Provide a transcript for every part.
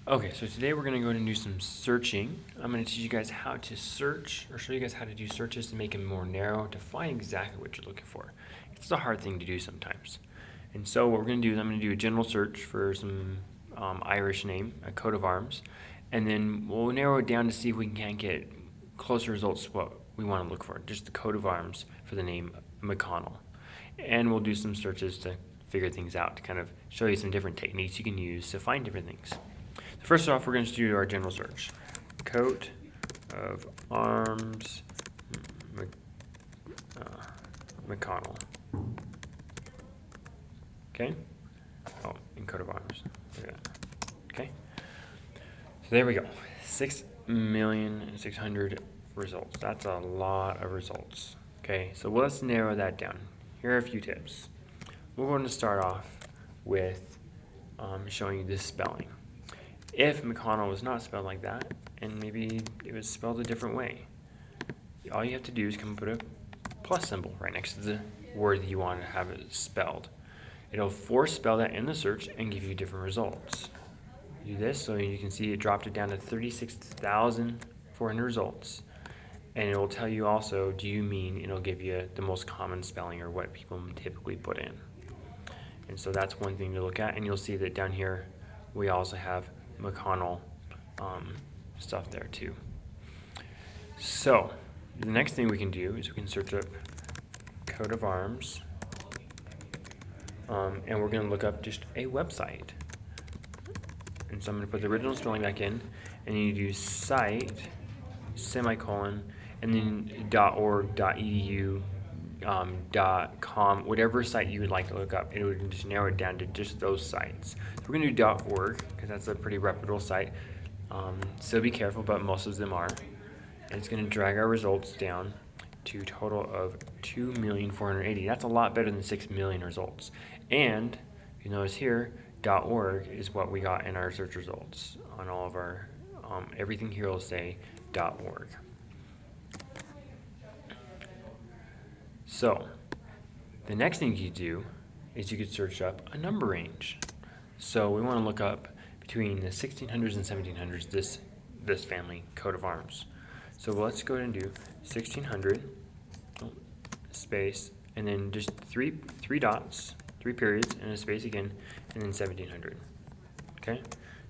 Okay, so today we're going to go and do some searching. I'm going to teach you guys how to search, or show you guys how to do searches to make them more narrow, to find exactly what you're looking for. It's a hard thing to do sometimes. And so what we're going to do is I'm going to do a general search for some Irish name, a coat of arms, and then we'll narrow it down to see if we can get closer results to what we want to look for, just the coat of arms for the name McConnell. And we'll do some searches to figure things out, to kind of show you some different techniques you can use to find different things. So first off, we're going to do our general search. Coat of arms, McConnell. Okay? Oh, and coat of arms. Okay? So there we go. 6,600,000 results. That's a lot of results. Okay, so let's narrow that down. Here are a few tips. We're going to start off with showing you the spelling. If McConnell was not spelled like that, and maybe it was spelled a different way, all you have to do is come put a plus symbol right next to the word that you want to have it spelled. It'll force spell that in the search and give you different results. Do this so you can see it dropped it down to 36,400 results. And it will tell you also, do you mean, it'll give you the most common spelling or what people typically put in. And so that's one thing to look at. And you'll see that down here, we also have McConnell stuff there too. So the next thing we can do is we can search up coat of arms, and we're going to look up just a website. And so I'm going to put the original spelling back in, and you do site, semicolon, and then .org, .edu, .com, whatever site you would like to look up. It would just narrow it down to just those sites. So we're going to do .org because that's a pretty reputable site. So be careful, but most of them are. And it's going to drag our results down to a total of 2,480,000. That's a lot better than 6 million results. And if you notice here, .org is what we got in our search results on all of our, everything here will say .org. So the next thing you do is you could search up a number range. So we want to look up between the 1600s and 1700s, this family coat of arms. So let's go ahead and do 1600 space and then just three dots, 3 periods and a space again, and then 1700. Okay?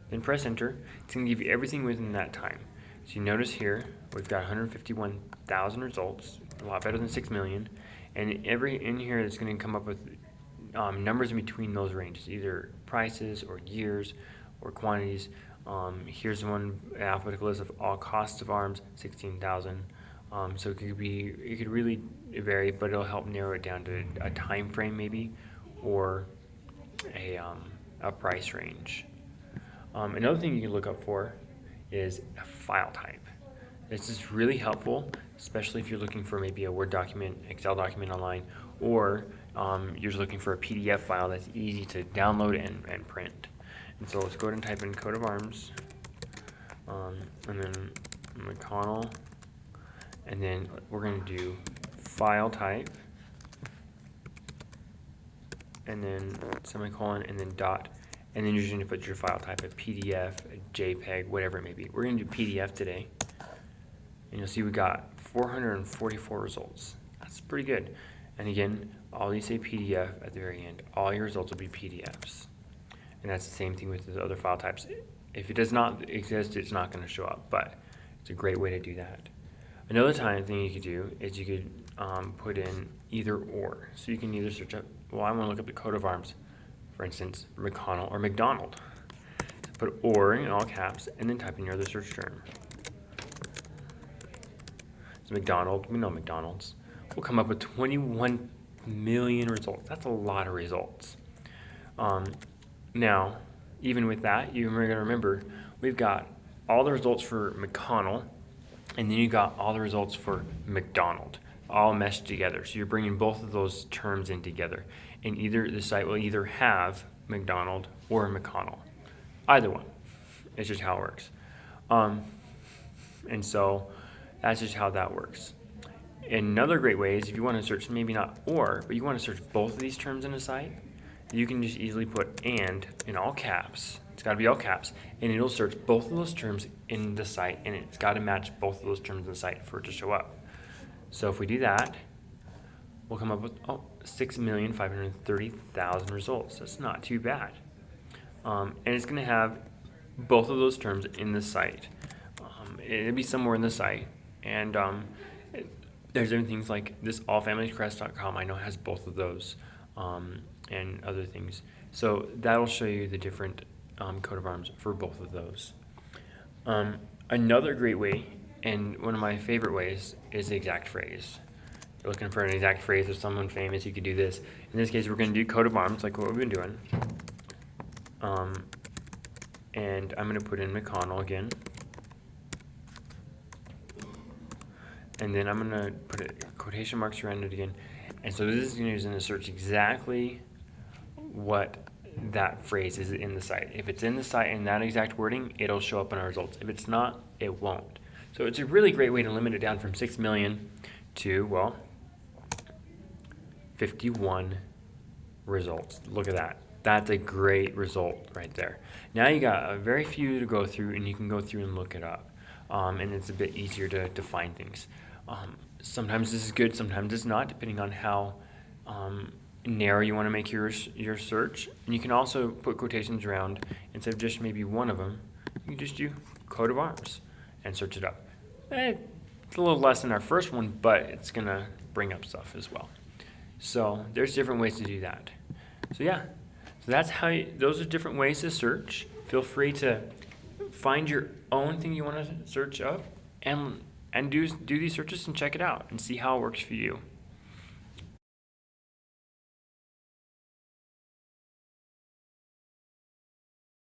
Then press enter. It's going to give you everything within that time. So you notice here we've got 151,000 results, a lot better than 6 million. And in here it's going to come up with numbers in between those ranges, either prices or years or quantities. Here's one alphabetical list of all costs of arms, 16,000. So it could really vary, but it'll help narrow it down to a time frame maybe, or a price range. Another thing you can look up for is a file type. This is really helpful, especially if you're looking for maybe a Word document, Excel document online, or you're just looking for a PDF file that's easy to download and print. And so let's go ahead and type in coat of arms, and then McConnell, and then we're going to do file type, and then semicolon, and then dot, and then you're just going to put your file type, a PDF, a JPEG, whatever it may be. We're going to do PDF today. And you'll see we got 444 results. That's pretty good. And again, all these say PDF at the very end. All your results will be PDFs. And that's the same thing with the other file types. If it does not exist, it's not going to show up, but it's a great way to do that. Another thing you could do is you could put in either or. So you can either search up, well, I want to look up the coat of arms, for instance, McConnell or McDonald. So put or in all caps and then type in your other search term. So McDonald, we know McDonald's. We'll come up with 21 million results. That's a lot of results. Now, even with that, you're going to remember we've got all the results for McConnell, and then you got all the results for McDonald, all meshed together. So you're bringing both of those terms in together, and the site will either have McDonald or McConnell, either one. It's just how it works. And so that's just how that works. Another great way is if you want to search maybe not or, but you want to search both of these terms in a site, you can just easily put "and" in all caps. It's got to be all caps, and it'll search both of those terms in the site, and it's got to match both of those terms in the site for it to show up. So if we do that, we'll come up with 6,530,000 results. That's not too bad. And it's going to have both of those terms in the site. It'll be somewhere in the site, and there's different things like this allfamiliescrest.com I know has both of those, and other things. So that'll show you the different coat of arms for both of those. Another great way, and one of my favorite ways, is the exact phrase. You're looking for an exact phrase of someone famous, you could do this. In this case, we're going to do coat of arms, like what we've been doing. And I'm going to put in McConnell again. And then I'm going to put quotation marks around it again. And so this is going to search exactly what that phrase is in the site. If it's in the site in that exact wording, it'll show up in our results. If it's not, it won't. So it's a really great way to limit it down from 6 million to, well, 51 results. Look at that. That's a great result right there. Now you got a very few to go through, and you can go through and look it up. And it's a bit easier to find things. Sometimes this is good, sometimes it's not, depending on how narrow you want to make your search. And you can also put quotations around, instead of just maybe one of them, you can just do coat of arms and search it up. It's a little less than our first one, but it's going to bring up stuff as well. So there's different ways to do that. So yeah, so that's those are different ways to search. Feel free to find your own thing you want to search up, and do these searches and check it out and see how it works for you.